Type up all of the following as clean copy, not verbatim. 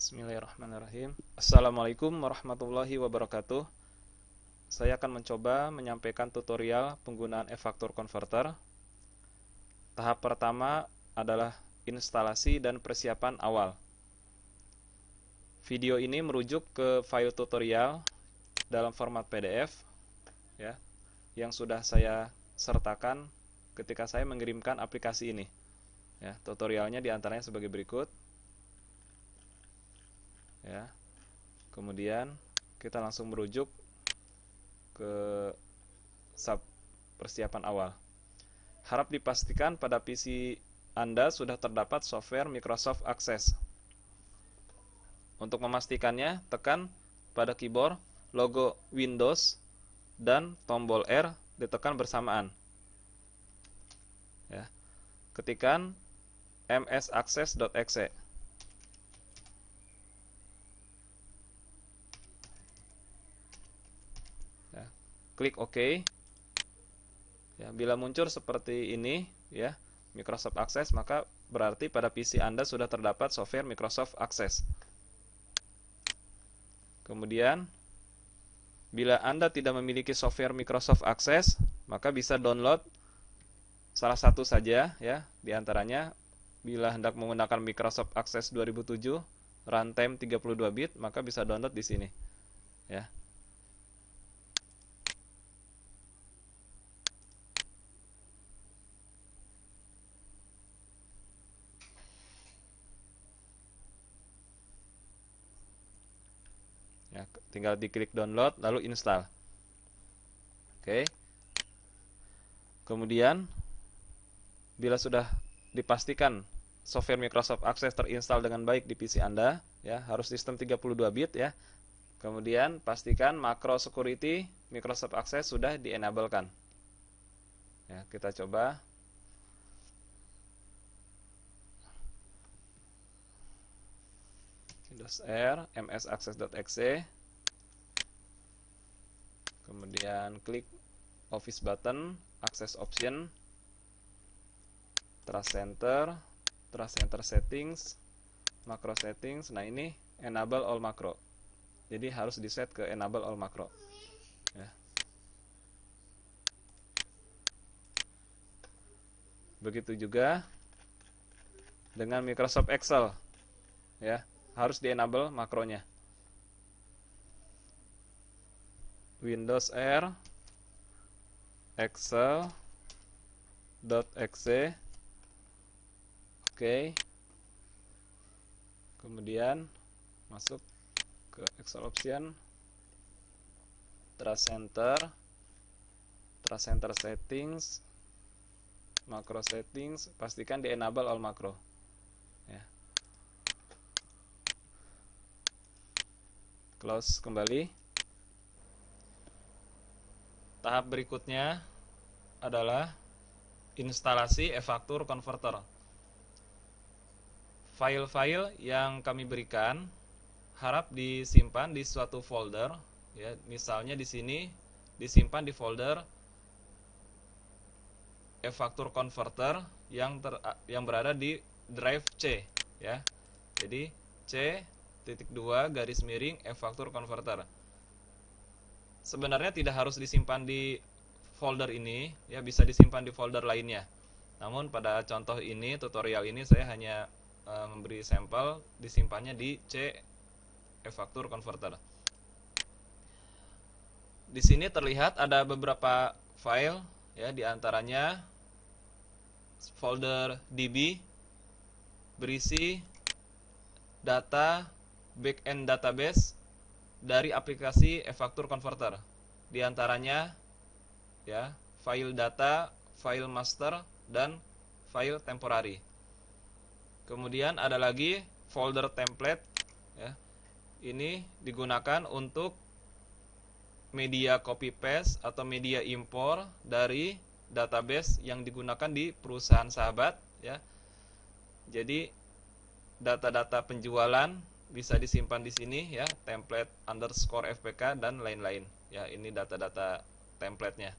Bismillahirrahmanirrahim. Assalamualaikum warahmatullahi wabarakatuh. Saya akan mencoba menyampaikan tutorial penggunaan e-faktur converter. Tahap pertama adalah instalasi dan persiapan awal. Video ini merujuk ke file tutorial dalam format PDF ya, yang sudah saya sertakan ketika saya mengirimkan aplikasi ini. Ya, tutorialnya diantaranya sebagai berikut. Ya. Kemudian kita langsung merujuk ke sub persiapan awal. Harap dipastikan pada PC Anda sudah terdapat software Microsoft Access. Untuk memastikannya, tekan pada keyboard logo Windows dan tombol R ditekan bersamaan. Ya. Ketikkan msaccess.exe. Klik OK. Ya, bila muncul seperti ini, ya, Microsoft Access, maka berarti pada PC Anda sudah terdapat software Microsoft Access. Kemudian, bila Anda tidak memiliki software Microsoft Access, maka bisa download salah satu saja, ya, di antaranya. Bila hendak menggunakan Microsoft Access 2007 runtime 32 bit, maka bisa download di sini, ya. Ya, tinggal diklik download lalu install. Oke. Kemudian bila sudah dipastikan software Microsoft Access terinstall dengan baik di PC Anda, ya, harus sistem 32 bit ya. Kemudian pastikan makro security Microsoft Access sudah di-enablekan. Ya, kita coba. Windows R, msaccess.exe. Kemudian klik Office button, Access option, Trust Center settings, macro settings. Nah, ini enable all macro. Jadi harus di set ke enable all macro. Ya. Begitu juga dengan Microsoft Excel. Ya, harus di enable makronya. Windows R Excel.exe. Oke. Kemudian masuk ke Excel option, Trust Center settings, macro settings, pastikan di enable all macro. Ya. Close kembali. Tahap berikutnya adalah instalasi e-faktur converter. File-file yang kami berikan harap disimpan di suatu folder, ya. Misalnya di sini disimpan di folder e-faktur converter yang berada di drive C, ya. Jadi C.2 garis miring e-faktur converter. Sebenarnya tidak harus disimpan di folder ini, ya, bisa disimpan di folder lainnya. Namun pada contoh ini, tutorial ini, saya hanya memberi sampel disimpannya di C e-faktur converter. Di sini terlihat ada beberapa file, ya, diantaranya folder DB berisi data backend database dari aplikasi e-faktur converter. Di antaranya, ya, file data, file master, dan file temporary. Kemudian ada lagi folder template, ya. Ini digunakan untuk media copy paste atau media impor dari database yang digunakan di perusahaan sahabat, ya. Jadi data-data penjualan bisa disimpan di sini, ya, template underscore fpk dan lain-lain, ya. Ini data-data template-nya.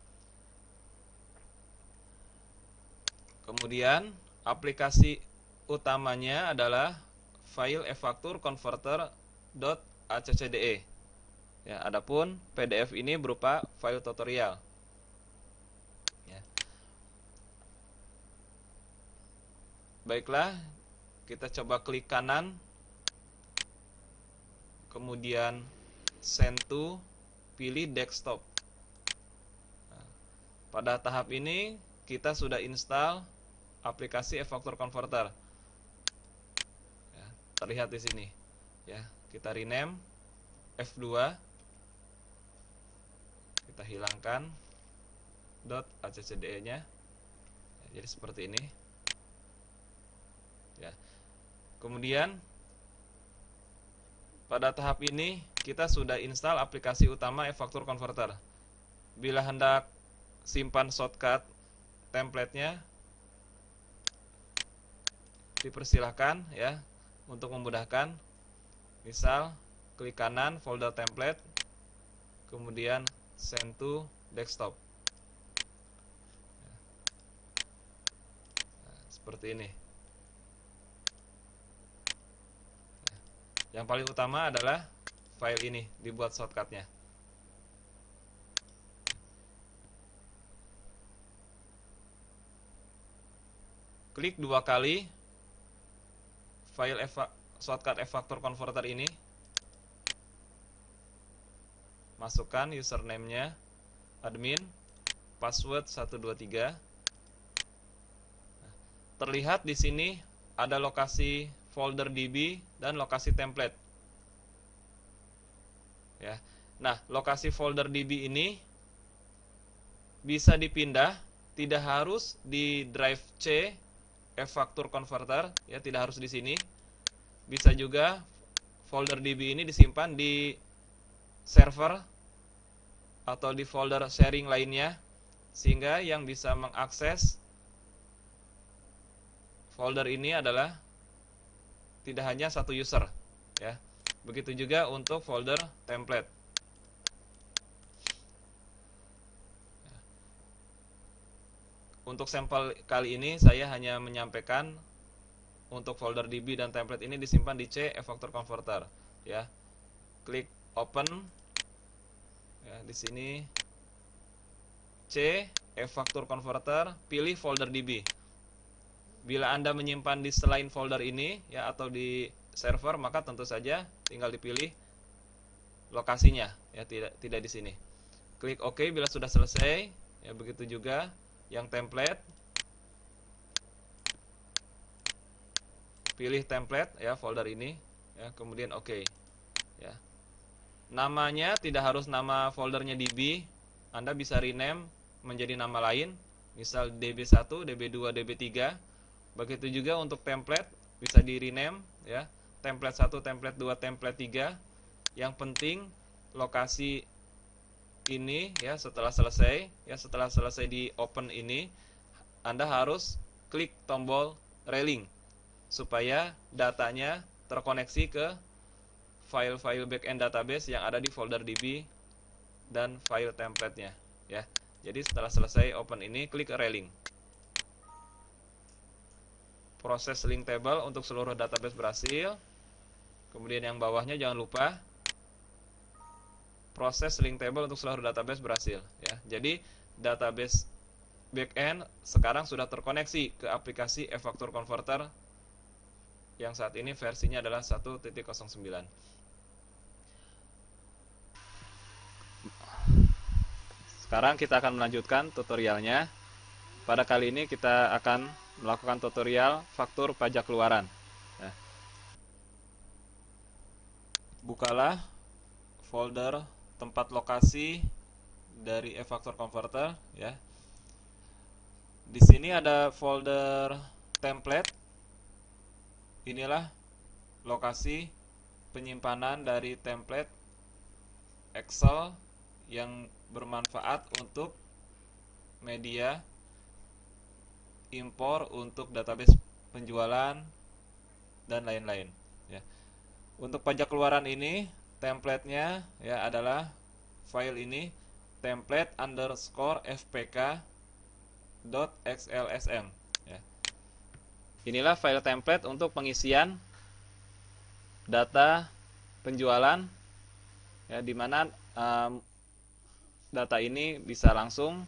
Kemudian aplikasi utamanya adalah file efaktur converter.accde. Ya, adapun PDF ini berupa file tutorial. Ya. Baiklah, kita coba klik kanan, kemudian send to, pilih desktop. Nah, pada tahap ini kita sudah install aplikasi efaktur converter. Ya, terlihat di sini. Ya, kita rename F2. Kita hilangkan .accde-nya. Ya, jadi seperti ini. Ya. Kemudian pada tahap ini kita sudah install aplikasi utama efaktur converter. Bila hendak simpan shortcut template-nya, dipersilahkan ya untuk memudahkan. Misal klik kanan folder template, kemudian send to desktop. Nah, seperti ini. Yang paling utama adalah file ini dibuat shortcutnya. Klik 2 kali file shortcut efaktur converter ini. Masukkan username-nya, admin, password 123. Terlihat di sini ada lokasi folder DB dan lokasi template. Ya. Nah, lokasi folder DB ini bisa dipindah, tidak harus di drive C efaktur converter, ya, tidak harus di sini. Bisa juga folder DB ini disimpan di server atau di folder sharing lainnya, sehingga yang bisa mengakses folder ini adalah tidak hanya satu user, ya. Begitu juga untuk folder template. Untuk sampel kali ini saya hanya menyampaikan untuk folder DB dan template ini disimpan di C efaktur converter, ya. Klik open. Ya, di sini C efaktur converter, pilih folder DB. Bila Anda menyimpan di selain folder ini, ya, atau di server, maka tentu saja tinggal dipilih lokasinya, ya, tidak di sini. Klik OK bila sudah selesai. Ya, begitu juga yang template. Pilih template, ya, folder ini, ya, kemudian OK. Ya. Namanya tidak harus nama foldernya DB. Anda bisa rename menjadi nama lain, misal DB1, DB2, DB3. Begitu juga untuk template bisa di rename, ya. Template 1, template 2, template 3. Yang penting lokasi ini, ya, setelah selesai di open ini, Anda harus klik tombol railing supaya datanya terkoneksi ke file-file backend database yang ada di folder DB dan file template-nya, ya. Jadi setelah selesai open ini, klik railing. Proses link table untuk seluruh database berhasil. Kemudian yang bawahnya jangan lupa proses link table untuk seluruh database berhasil, ya. Jadi database backend sekarang sudah terkoneksi ke aplikasi efaktur converter yang saat ini versinya adalah 1.09. Sekarang kita akan melanjutkan tutorialnya. Pada kali ini kita akan melakukan tutorial faktur pajak keluaran. Nah, bukalah folder tempat lokasi dari efaktur converter, ya. Di sini ada folder template. Inilah lokasi penyimpanan dari template Excel yang bermanfaat untuk media impor untuk database penjualan dan lain-lain, ya. Untuk pajak keluaran ini template-nya, ya, adalah file ini template_fpk.xlsm, ya. Inilah file template untuk pengisian data penjualan, ya, dimana data ini bisa langsung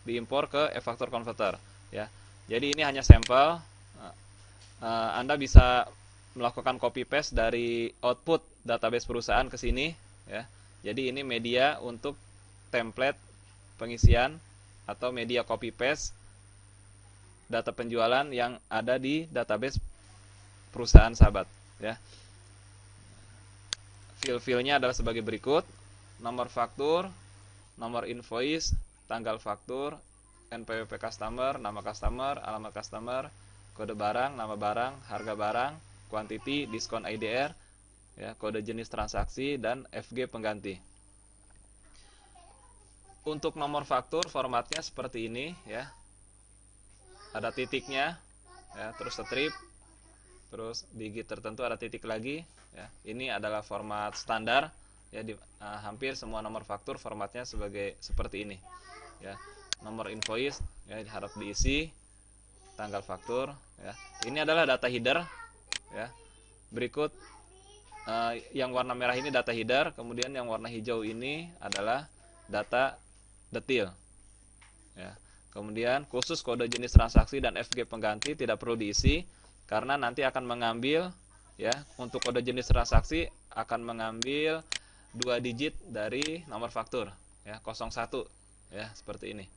diimpor ke e-faktur converter, ya. Jadi ini hanya sampel. Anda bisa melakukan copy paste dari output database perusahaan ke sini, ya. Jadi ini media untuk template pengisian atau media copy paste data penjualan yang ada di database perusahaan sahabat, ya. File-filenya adalah sebagai berikut: nomor faktur, nomor invoice, tanggal faktur, NPWP customer, nama customer, alamat customer, kode barang, nama barang, harga barang, quantity, diskon IDR, ya, kode jenis transaksi, dan FG pengganti. Untuk nomor faktur formatnya seperti ini, ya. Ada titiknya, ya, terus strip, terus digit tertentu ada titik lagi, ya. Ini adalah format standar, ya, hampir semua nomor faktur formatnya seperti ini, ya. Nomor invoice, ya, harap diisi, tanggal faktur, ya. Ini adalah data header, ya. Berikut yang warna merah ini data header, kemudian yang warna hijau ini adalah data detail, ya. Kemudian khusus kode jenis transaksi dan FG pengganti tidak perlu diisi karena nanti akan mengambil, ya, untuk kode jenis transaksi akan mengambil 2 digit dari nomor faktur, ya, 01, ya, seperti ini,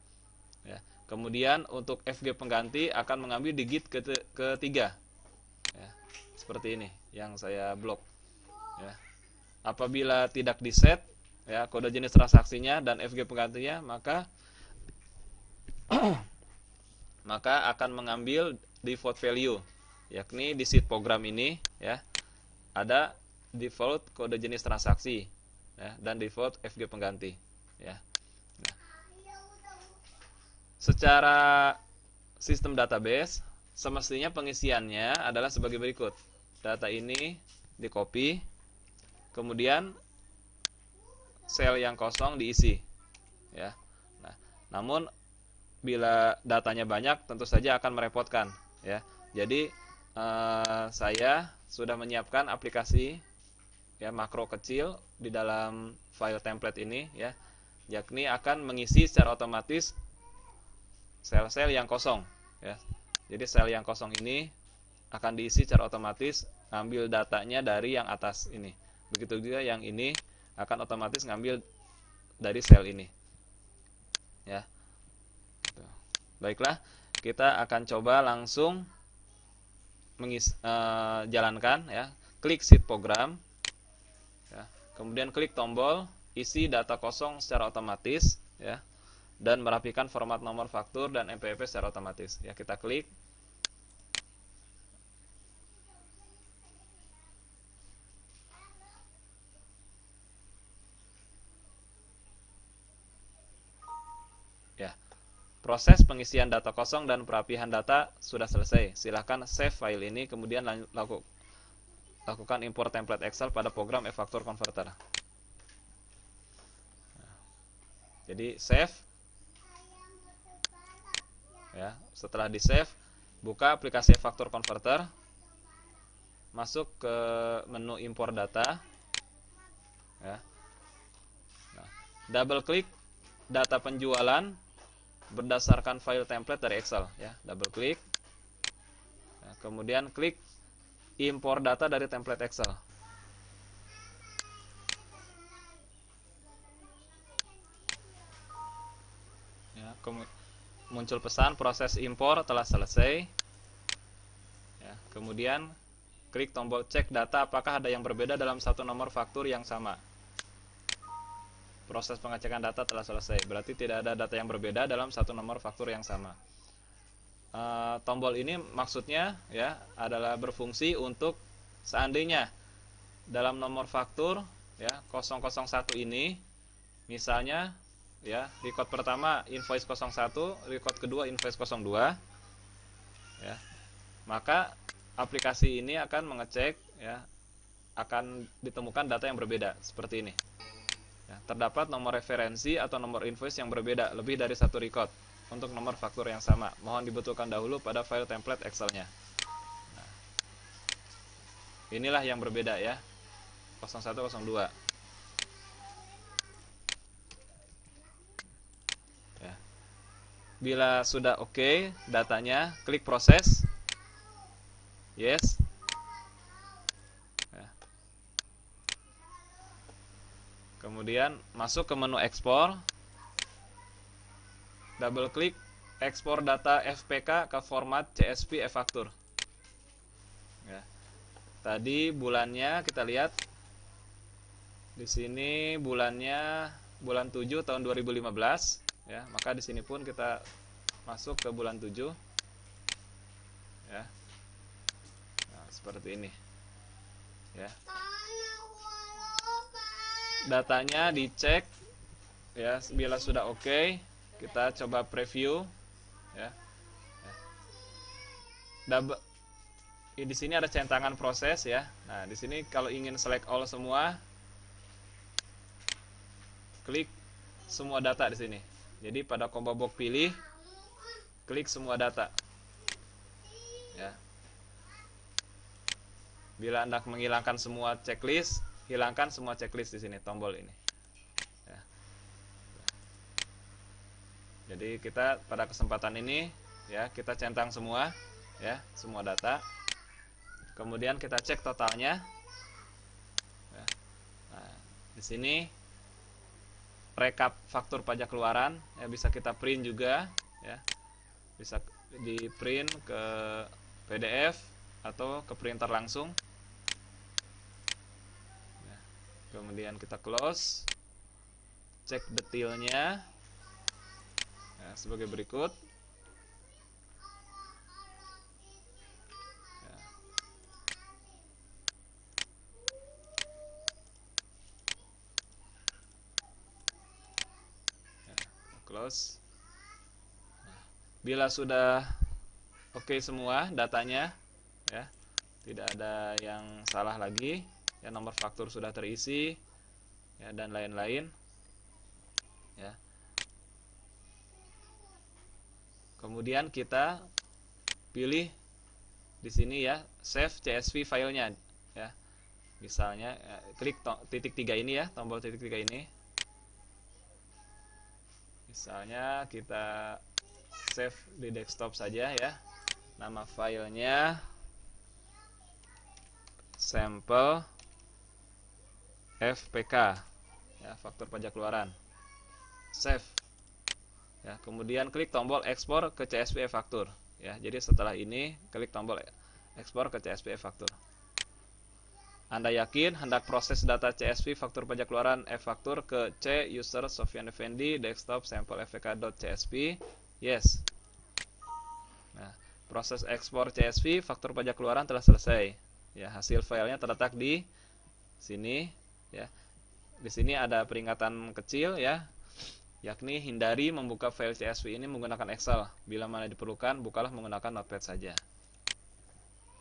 ya. Kemudian untuk FG pengganti akan mengambil digit ketiga, ya, seperti ini yang saya blok, ya. Apabila tidak di set, ya, kode jenis transaksinya dan FG penggantinya, maka akan mengambil default value, yakni di sheet program ini, ya, ada default kode jenis transaksi, ya, dan default FG pengganti, ya. Nah, secara sistem database semestinya pengisiannya adalah sebagai berikut: data ini di copy, kemudian sel yang kosong diisi, ya. Nah, namun bila datanya banyak tentu saja akan merepotkan, ya. Jadi saya sudah menyiapkan aplikasi, ya, makro kecil di dalam file template ini, ya, yakni akan mengisi secara otomatis sel-sel yang kosong, ya. Jadi sel yang kosong ini akan diisi secara otomatis, ngambil datanya dari yang atas ini. Begitu juga yang ini akan otomatis ngambil dari sel ini, ya. Baiklah, kita akan coba langsung jalankan, ya. Klik sheet program, ya. Kemudian klik tombol isi data kosong secara otomatis, ya, dan merapikan format nomor faktur dan NPWP secara otomatis, ya. Kita klik. Ya. Proses pengisian data kosong dan perapihan data sudah selesai. Silahkan save file ini, kemudian lakukan import template Excel pada program e-faktur converter. Jadi save, ya. Setelah di save, buka aplikasi e-faktur converter, masuk ke menu import data, ya. Nah, double klik data penjualan berdasarkan file template dari Excel, ya. Double klik, nah, kemudian klik import data dari template Excel, ya. Muncul pesan proses impor telah selesai, ya. Kemudian klik tombol cek data apakah ada yang berbeda dalam satu nomor faktur yang sama. Proses pengecekan data telah selesai, berarti tidak ada data yang berbeda dalam satu nomor faktur yang sama. Tombol ini maksudnya, ya, adalah berfungsi untuk seandainya dalam nomor faktur, ya, 001 ini, misalnya, ya, record pertama invoice 01, record kedua invoice 02, ya, maka aplikasi ini akan mengecek, ya, akan ditemukan data yang berbeda seperti ini. Ya, terdapat nomor referensi atau nomor invoice yang berbeda lebih dari satu record untuk nomor faktur yang sama. Mohon dibetulkan dahulu pada file template Excel-nya. Nah, inilah yang berbeda, ya. 0102. Ya. Bila sudah oke datanya, klik proses. Yes. Ya. Kemudian masuk ke menu ekspor. Double klik ekspor data FPK ke format CSV e-faktur. Ya. Tadi bulannya kita lihat di sini bulannya bulan 7 tahun 2015 ya, maka di sini pun kita masuk ke bulan 7 ya. Nah, seperti ini. Ya. Datanya dicek ya, bila sudah oke, kita coba preview ya. Di sini ada centangan proses ya. Nah, di sini kalau ingin select all semua, klik semua data di sini. Jadi pada combo box pilih, klik semua data. Ya. Bila Anda menghilangkan semua checklist, hilangkan semua checklist di sini, tombol ini. Ya. Jadi kita pada kesempatan ini ya, kita centang semua ya, semua data. Kemudian kita cek totalnya. Ya. Nah, di sini rekap faktur pajak keluaran ya, bisa kita print juga ya, bisa di print ke PDF atau ke printer langsung ya. Kemudian kita close, cek detailnya ya, sebagai berikut ya. Ya, close. Bila sudah oke semua datanya ya, tidak ada yang salah lagi ya, nomor faktur sudah terisi ya, dan lain-lain ya. Kemudian kita pilih di sini ya, save CSV filenya ya. Misalnya klik titik 3 ini ya, tombol titik 3 ini. Misalnya kita save di desktop saja ya. Nama filenya sampel FPK ya, faktur pajak keluaran. Save. Ya, kemudian klik tombol ekspor ke CSV e-faktur ya. Jadi setelah ini klik tombol ekspor ke CSV e-faktur. Anda yakin hendak proses data CSV faktur pajak keluaran e-faktur ke C user Sofyan Effendi desktop sampel fpk.csv? Yes. Nah, proses ekspor CSV faktur pajak keluaran telah selesai. Ya, hasil filenya terletak di sini ya. Di sini ada peringatan kecil ya, yakni hindari membuka file CSV ini menggunakan Excel. Bila mana diperlukan, bukalah menggunakan Notepad saja.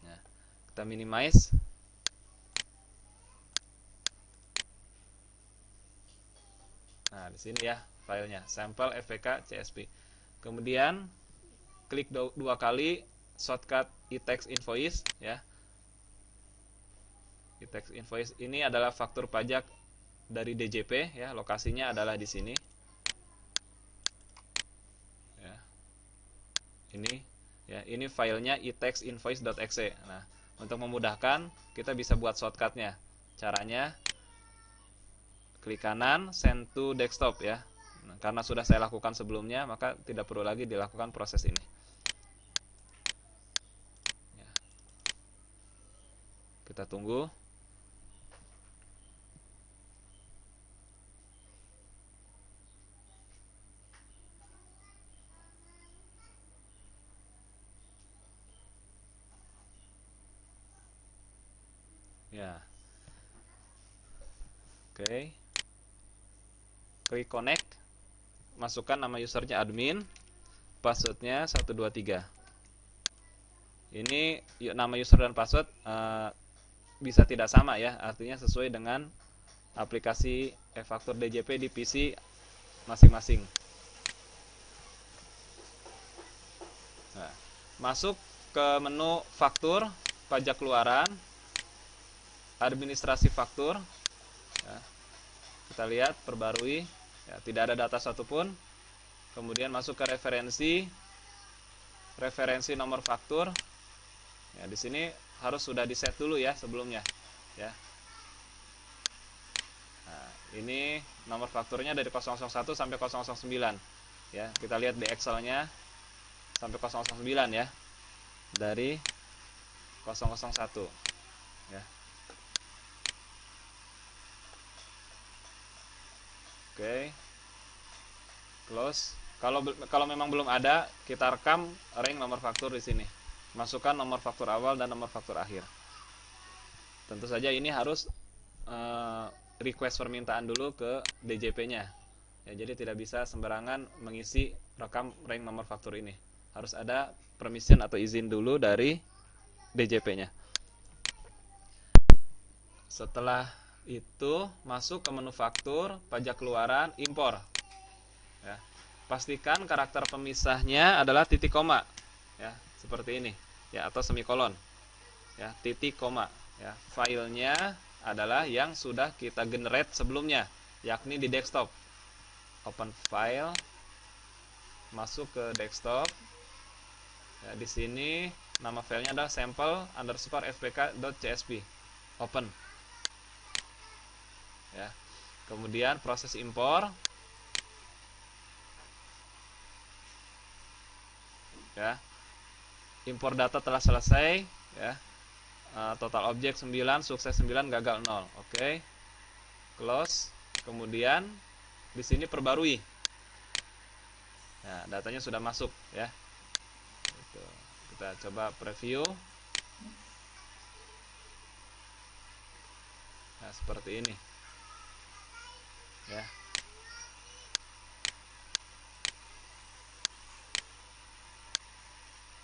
Ya, kita minimize. Nah, di sini ya filenya, sampel FPK CSV. Kemudian klik dua kali shortcut e-text invoice ya. E-text invoice ini adalah faktur pajak dari DJP ya, lokasinya adalah di sini. Ya. Ini filenya e-text invoice.exe. Nah, untuk memudahkan kita bisa buat shortcutnya. Caranya klik kanan send to desktop ya. Nah, karena sudah saya lakukan sebelumnya, maka tidak perlu lagi dilakukan proses ini. Ya. Kita tunggu. Ya. Oke. Klik connect. Masukkan nama usernya admin, passwordnya 123. Ini nama user dan password bisa tidak sama ya, artinya sesuai dengan aplikasi e-faktur DJP di PC masing-masing. Nah, masuk ke menu faktur pajak keluaran. administrasi faktur, ya. Kita lihat perbarui, ya, tidak ada data satupun. Kemudian masuk ke referensi nomor faktur. Ya, di sini harus sudah di set dulu ya sebelumnya, ya. Nah, ini nomor fakturnya dari 001 sampai 009. Ya, kita lihat di Excel-nya sampai 009 ya. Dari 001 ya. Oke. Close. Kalau memang belum ada, kita rekam ring nomor faktur di sini. Masukkan nomor faktur awal dan nomor faktur akhir. Tentu saja ini harus request permintaan dulu ke DJP-nya. Ya, jadi tidak bisa sembarangan mengisi rekam ring nomor faktur ini. Harus ada permission atau izin dulu dari DJP-nya. Setelah itu masuk ke menu faktur, pajak keluaran, impor. Ya. Pastikan karakter pemisahnya adalah titik koma, ya, seperti ini, ya, atau semikolon, ya, titik koma, ya. Filenya adalah yang sudah kita generate sebelumnya, yakni di desktop. Open file, masuk ke desktop. Ya, di sini nama filenya adalah sample_fpk.csv. Open. Ya. Kemudian proses impor. Ya. Impor data telah selesai, ya. Total objek 9, sukses 9, gagal 0. Oke. Close. Kemudian di sini perbarui. Nah, datanya sudah masuk, ya. Itu. Kita coba preview. Nah, seperti ini. Ya.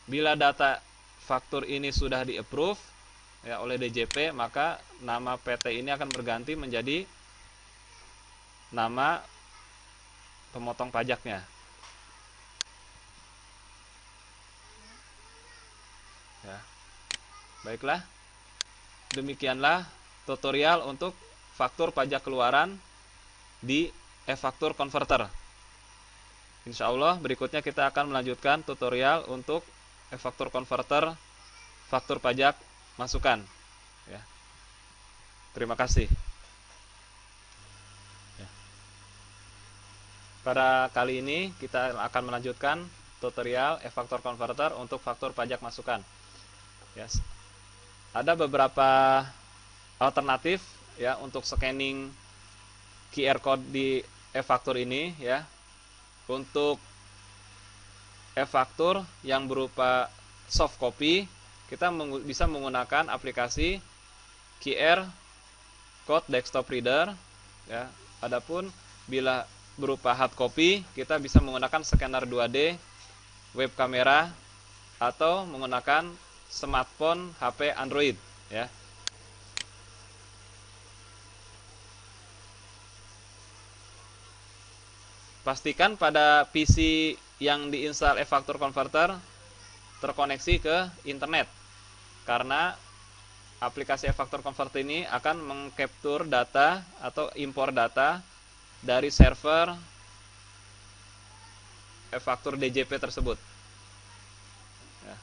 Bila data faktur ini sudah di-approve ya oleh DJP, maka nama PT ini akan berganti menjadi nama pemotong pajaknya. Ya. Baiklah. Demikianlah tutorial untuk faktur pajak keluaran di e-faktur converter. Insya Allah berikutnya kita akan melanjutkan tutorial untuk e-faktur converter, faktur pajak masukan. Ya. Terima kasih. Ya. Pada kali ini kita akan melanjutkan tutorial e-faktur converter untuk faktur pajak masukan. Ya. Ada beberapa alternatif ya untuk scanning QR code di e-faktur ini ya. Untuk e-faktur yang berupa soft copy, kita bisa menggunakan aplikasi QR Code Desktop Reader ya. Adapun bila berupa hard copy, kita bisa menggunakan scanner 2D, web kamera, atau menggunakan smartphone HP Android ya. Pastikan pada PC yang diinstal e-faktur converter terkoneksi ke internet, karena aplikasi e-faktur converter ini akan mengcapture data atau impor data dari server e-faktur DJP tersebut. Ya.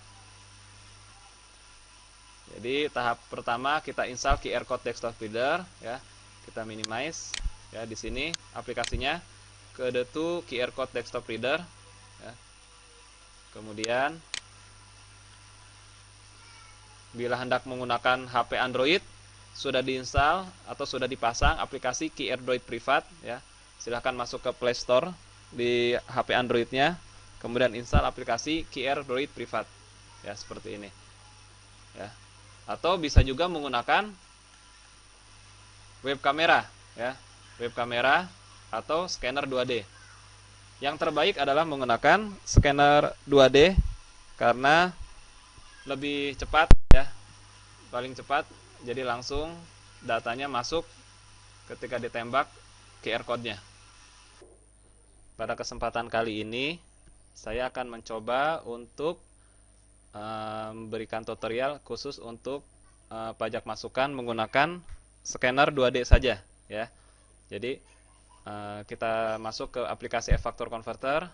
Jadi tahap pertama kita install QR Code Desktop Reader, ya. Kita minimize, ya, di sini aplikasinya. Kode to QR Code Desktop Reader, ya. Kemudian bila hendak menggunakan HP Android, sudah diinstal atau sudah dipasang aplikasi QR Droid Privat ya. Silahkan masuk ke Play Store di HP Androidnya, kemudian install aplikasi QR Droid Privat. Ya, seperti ini. Ya. Atau bisa juga menggunakan web kamera ya. Web kamera atau scanner 2D. Yang terbaik adalah menggunakan scanner 2D karena lebih cepat ya. Paling cepat, jadi langsung datanya masuk ketika ditembak QR code-nya. Pada kesempatan kali ini saya akan mencoba untuk memberikan tutorial khusus untuk pajak masukan menggunakan scanner 2D saja ya. Jadi kita masuk ke aplikasi e-faktur converter,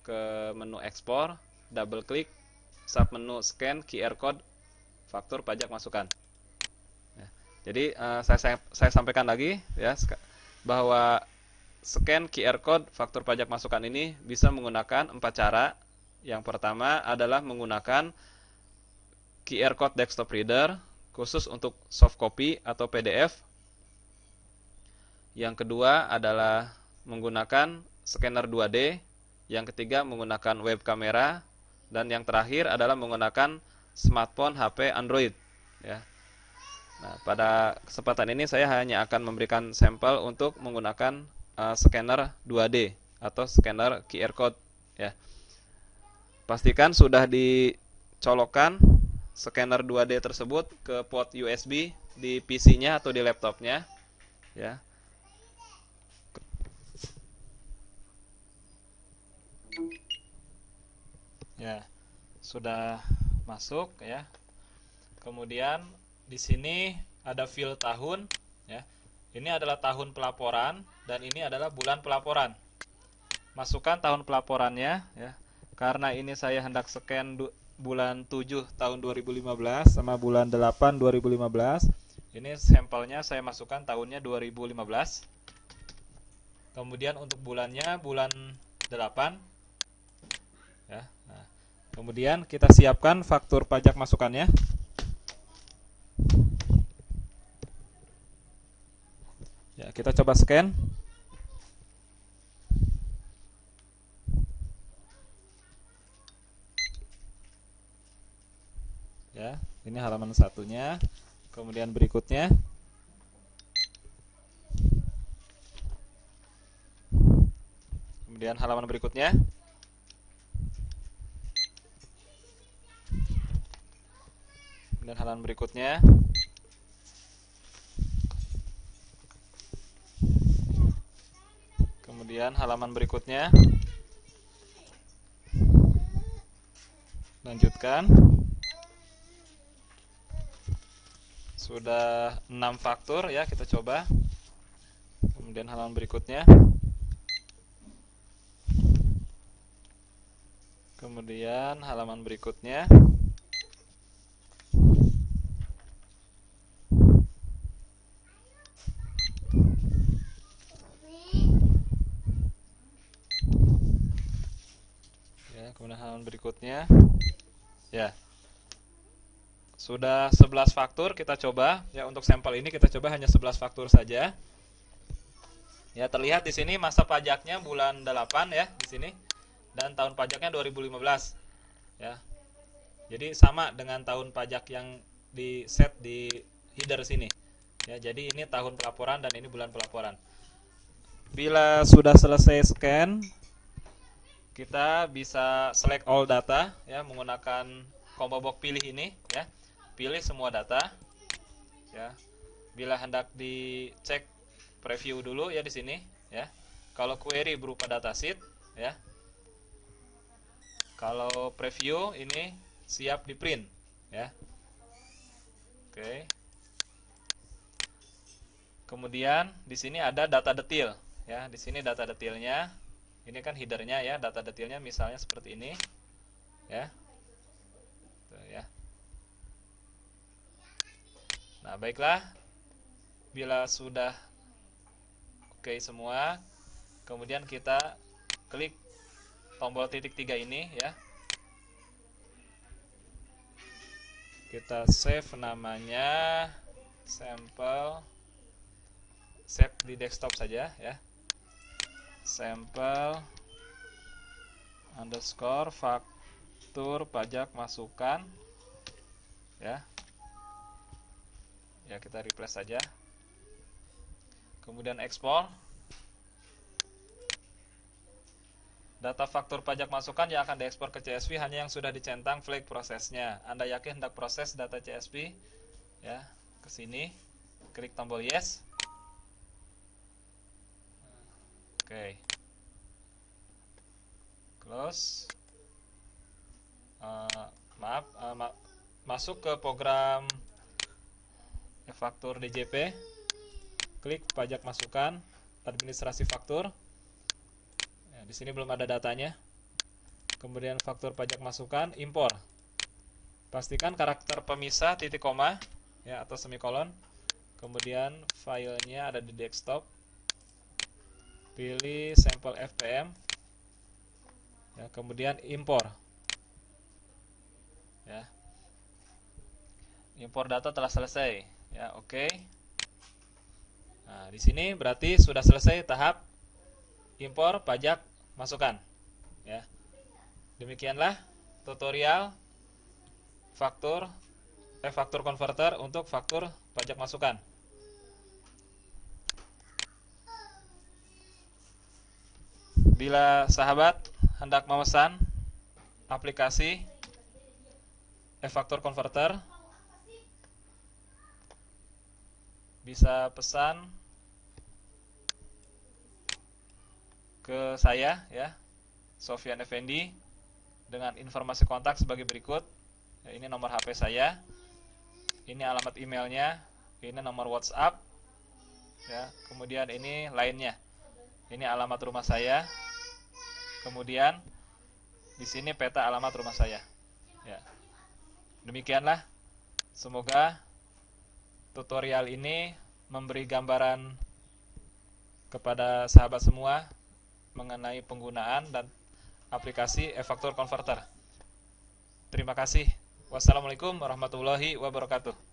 ke menu ekspor, double klik, sub menu scan QR code faktur pajak masukan. Ya. Jadi saya sampaikan lagi ya bahwa scan QR code faktur pajak masukan ini bisa menggunakan 4 cara. Yang pertama adalah menggunakan QR code desktop reader khusus untuk soft copy atau PDF. Yang kedua adalah menggunakan scanner 2D. Yang ketiga menggunakan web kamera. Dan yang terakhir adalah menggunakan smartphone HP Android ya. Nah, pada kesempatan ini saya hanya akan memberikan sampel untuk menggunakan scanner 2D atau scanner QR code ya. Pastikan sudah dicolokkan scanner 2D tersebut ke port USB di PC-nya atau di laptopnya ya. Ya, sudah masuk ya. Kemudian di sini ada fill tahun ya. Ini adalah tahun pelaporan dan ini adalah bulan pelaporan. Masukkan tahun pelaporannya ya. Karena ini saya hendak scan bulan 7 tahun 2015 sama bulan 8 2015. Ini sampelnya saya masukkan tahunnya 2015. Kemudian untuk bulannya bulan 8 ya. Nah, kemudian kita siapkan faktur pajak masukannya. Ya, kita coba scan. Ya, ini halaman satunya. Kemudian berikutnya. Kemudian halaman berikutnya. Kemudian halaman berikutnya. Kemudian halaman berikutnya. Lanjutkan. Sudah 6 faktur ya, kita coba. Kemudian halaman berikutnya. Kemudian halaman berikutnya. Ya, kemudian halaman berikutnya. Ya. Sudah 11 faktur, kita coba ya. Untuk sampel ini kita coba hanya 11 faktur saja. Ya, terlihat di sini masa pajaknya bulan 8 ya di sini dan tahun pajaknya 2015 ya. Jadi sama dengan tahun pajak yang di set di header sini. Ya, jadi ini tahun pelaporan dan ini bulan pelaporan. Bila sudah selesai scan, kita bisa select all data ya menggunakan combo box pilih ini ya. Pilih semua data ya. Bila hendak dicek preview dulu ya di sini ya. Kalau query berupa datasheet ya. Kalau preview ini siap di print ya. Oke. Kemudian di sini ada data detail ya. Di sini data detailnya. Ini kan headernya ya, data detailnya misalnya seperti ini ya. Tuh, ya. Nah, baiklah. Bila sudah oke semua, kemudian kita klik tombol titik 3 ini ya. Kita save namanya sampel, save di desktop saja ya. Sampel underscore faktur pajak masukan ya. Ya, kita refresh saja. Kemudian ekspor. Data faktur pajak masukan yang akan diekspor ke CSV hanya yang sudah dicentang flag prosesnya. Anda yakin hendak proses data CSV? Ya, ke sini. Klik tombol yes. Oke. Close. Masuk ke program e-faktur DJP, klik pajak masukan, administrasi faktur. Ya, di sini belum ada datanya. Kemudian faktur pajak masukan, impor. Pastikan karakter pemisah titik koma ya atau semikolon. Kemudian filenya ada di desktop. Pilih sampel FPM. Ya, kemudian impor. Ya. Impor data telah selesai. Ya, oke. Nah, di sini berarti sudah selesai tahap impor pajak masukan. Ya. Demikianlah tutorial faktur converter untuk faktur pajak masukan. Bila sahabat hendak memesan aplikasi e-faktur converter, bisa pesan ke saya ya, Sofyan Effendi, dengan informasi kontak sebagai berikut. Ya, ini nomor HP saya, ini alamat emailnya, ini nomor WhatsApp, ya. Kemudian ini lainnya, ini alamat rumah saya. Kemudian di sini peta alamat rumah saya. Ya. Demikianlah. Semoga tutorial ini memberi gambaran kepada sahabat semua mengenai penggunaan dan aplikasi e-faktur converter. Terima kasih. Wassalamualaikum warahmatullahi wabarakatuh.